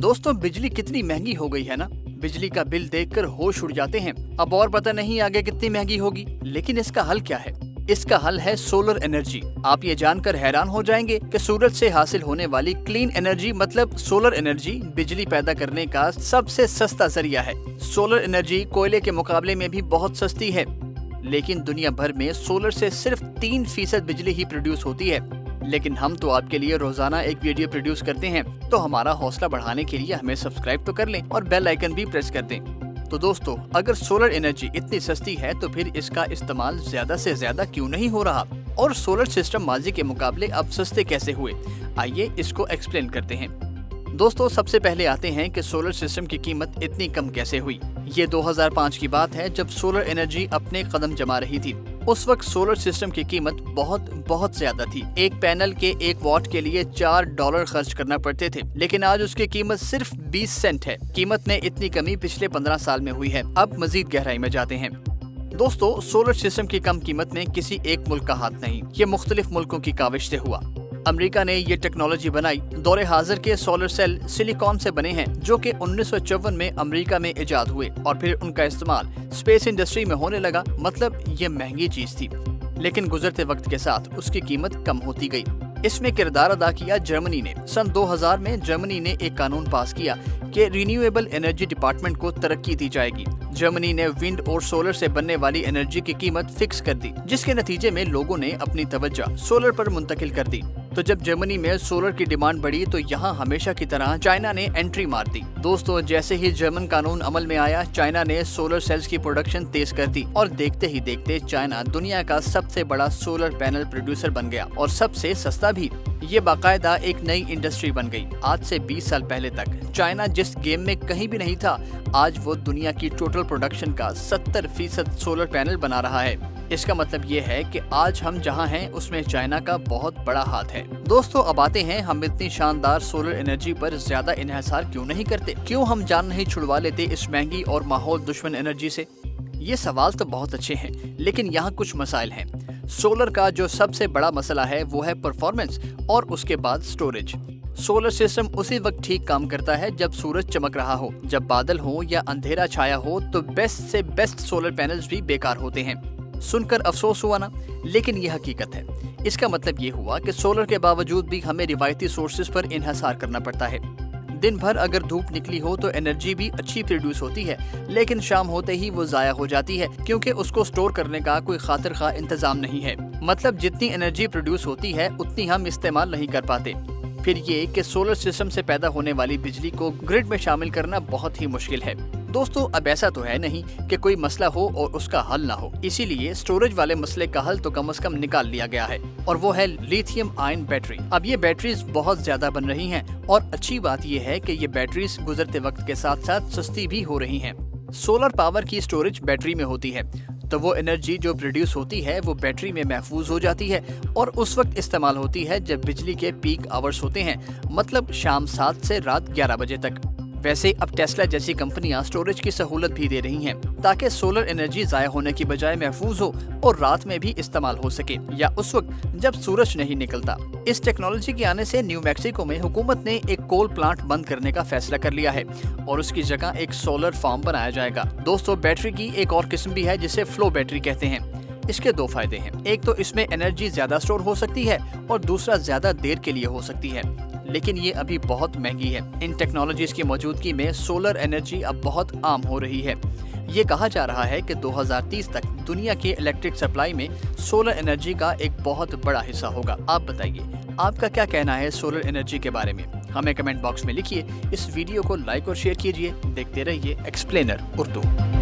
दोस्तों बिजली कितनी महंगी हो गई है ना। बिजली का बिल देखकर होश उड़ जाते हैं। अब और पता नहीं आगे कितनी महंगी होगी, लेकिन इसका हल क्या है? इसका हल है सोलर एनर्जी। आप ये जानकर हैरान हो जाएंगे कि सूरज से हासिल होने वाली क्लीन एनर्जी मतलब सोलर एनर्जी बिजली पैदा करने का सबसे सस्ता जरिया है। सोलर एनर्जी कोयले के मुकाबले में भी बहुत सस्ती है, लेकिन दुनिया भर में सोलर से सिर्फ 3% बिजली ही प्रोड्यूस होती है। लेकिन हम तो आपके लिए रोजाना एक वीडियो प्रोड्यूस करते हैं, तो हमारा हौसला बढ़ाने के लिए हमें सब्सक्राइब तो कर लें और बेल आइकन भी प्रेस कर दें। तो दोस्तों, अगर सोलर एनर्जी इतनी सस्ती है तो फिर इसका इस्तेमाल ज्यादा से ज्यादा क्यों नहीं हो रहा? और सोलर सिस्टम माजी के मुकाबले अब सस्ते कैसे हुए? आइए इसको एक्सप्लेन करते हैं। दोस्तों, सबसे पहले आते हैं कि सोलर सिस्टम की कीमत इतनी कम कैसे हुई। ये 2005 की बात है, जब सोलर एनर्जी अपने कदम जमा रही थी। उस वक्त सोलर सिस्टम की कीमत बहुत ज्यादा थी। एक पैनल के 1 वॉट के लिए $4 खर्च करना पड़ते थे, लेकिन आज उसकी कीमत सिर्फ 20 सेंट है। कीमत में इतनी कमी पिछले 15 साल में हुई है। अब मजीद गहराई में जाते हैं। दोस्तों, सोलर सिस्टम की कम कीमत में किसी एक मुल्क का हाथ नहीं, ये मुख्तलिफ मुल्कों की काविश से हुआ। अमेरिका ने ये टेक्नोलॉजी बनाई। दौरे हाजिर के सोलर सेल सिलिकॉन से बने हैं, जो कि 1954 में अमेरिका में इजाद हुए और फिर उनका इस्तेमाल स्पेस इंडस्ट्री में होने लगा। मतलब ये महंगी चीज थी, लेकिन गुजरते वक्त के साथ उसकी कीमत कम होती गई। इसमें किरदार अदा किया जर्मनी ने। सन 2000 में जर्मनी ने एक कानून पास किया कि रिन्यूएबल एनर्जी डिपार्टमेंट को तरक्की दी जाएगी। जर्मनी ने विंड और सोलर से बनने वाली एनर्जी की कीमत फिक्स कर दी, जिसके नतीजे में लोगों ने अपनी तवज्जो सोलर पर मुंतकिल कर दी। तो जब जर्मनी में सोलर की डिमांड बढ़ी तो यहाँ हमेशा की तरह चाइना ने एंट्री मार दी। दोस्तों, जैसे ही जर्मन कानून अमल में आया, चाइना ने सोलर सेल्स की प्रोडक्शन तेज कर दी और देखते ही देखते चाइना दुनिया का सबसे बड़ा सोलर पैनल प्रोड्यूसर बन गया और सबसे सस्ता भी। ये बाकायदा एक नई इंडस्ट्री बन गई। आज से 20 साल पहले तक चाइना जिस गेम में कहीं भी नहीं था, आज वो दुनिया की टोटल प्रोडक्शन का 70% सोलर पैनल बना रहा है। इसका मतलब ये है कि आज हम जहां हैं उसमें चाइना का बहुत बड़ा हाथ है। दोस्तों, अब आते हैं, हम इतनी शानदार सोलर एनर्जी पर ज्यादा इन्हिसार क्यों नहीं करते? क्यों हम जान नहीं छुड़वा लेते इस महंगी और माहौल दुश्मन एनर्जी से? ये सवाल तो बहुत अच्छे हैं, लेकिन यहाँ कुछ मसाइल हैं। सोलर का जो सबसे बड़ा मसला है वो है परफॉर्मेंस और उसके बाद स्टोरेज। सोलर सिस्टम उसी वक्त ठीक काम करता है जब सूरज चमक रहा हो। जब बादल हो या अंधेरा छाया हो तो बेस्ट से बेस्ट सोलर पैनल्स भी बेकार होते हैं। सुनकर अफसोस हुआ ना, लेकिन ये हकीकत है। इसका मतलब ये हुआ कि सोलर के बावजूद भी हमें रिवायती सोर्सेज पर इन्हिसार करना पड़ता है। दिन भर अगर धूप निकली हो तो एनर्जी भी अच्छी प्रोड्यूस होती है, लेकिन शाम होते ही वो जाया हो जाती है, क्योंकि उसको स्टोर करने का कोई खातिर खा इंतजाम नहीं है। मतलब जितनी एनर्जी प्रोड्यूस होती है उतनी हम इस्तेमाल नहीं कर पाते। फिर ये कि सोलर सिस्टम से पैदा होने वाली बिजली को ग्रिड में शामिल करना बहुत ही मुश्किल है। दोस्तों, अब ऐसा तो है नहीं कि कोई मसला हो और उसका हल ना हो, इसीलिए स्टोरेज वाले मसले का हल तो कम से कम निकाल लिया गया है, और वो है लिथियम आयन बैटरी। अब ये बैटरीज बहुत ज्यादा बन रही हैं, और अच्छी बात ये है कि ये बैटरीज गुजरते वक्त के साथ साथ सस्ती भी हो रही हैं। सोलर पावर की स्टोरेज बैटरी में होती है, तो वो एनर्जी जो प्रोड्यूस होती है वो बैटरी में महफूज हो जाती है और उस वक्त इस्तेमाल होती है जब बिजली के पीक आवर्स होते हैं, मतलब शाम 7 से रात 11 बजे तक। वैसे अब टेस्ला जैसी कंपनियां स्टोरेज की सहूलत भी दे रही हैं, ताकि सोलर एनर्जी जाया होने की बजाय महफूज हो और रात में भी इस्तेमाल हो सके, या उस वक्त जब सूरज नहीं निकलता। इस टेक्नोलॉजी के आने से न्यू मैक्सिको में हुकूमत ने एक कोल प्लांट बंद करने का फैसला कर लिया है और उसकी जगह एक सोलर फार्म बनाया जाएगा। दोस्तों, बैटरी की एक और किस्म भी है जिसे फ्लो बैटरी कहते हैं। इसके 2 फायदे हैं। एक तो इसमें एनर्जी ज्यादा स्टोर हो सकती है और दूसरा ज्यादा देर के लिए हो सकती है, लेकिन ये अभी बहुत महंगी है। इन टेक्नोलॉजीज की मौजूदगी में सोलर एनर्जी अब बहुत आम हो रही है। ये कहा जा रहा है कि 2030 तक दुनिया के इलेक्ट्रिक सप्लाई में सोलर एनर्जी का एक बहुत बड़ा हिस्सा होगा। आप बताइए, आपका क्या कहना है सोलर एनर्जी के बारे में? हमें कमेंट बॉक्स में लिखिए। इस वीडियो को लाइक और शेयर कीजिए। देखते रहिए एक्सप्लेनर उर्दू।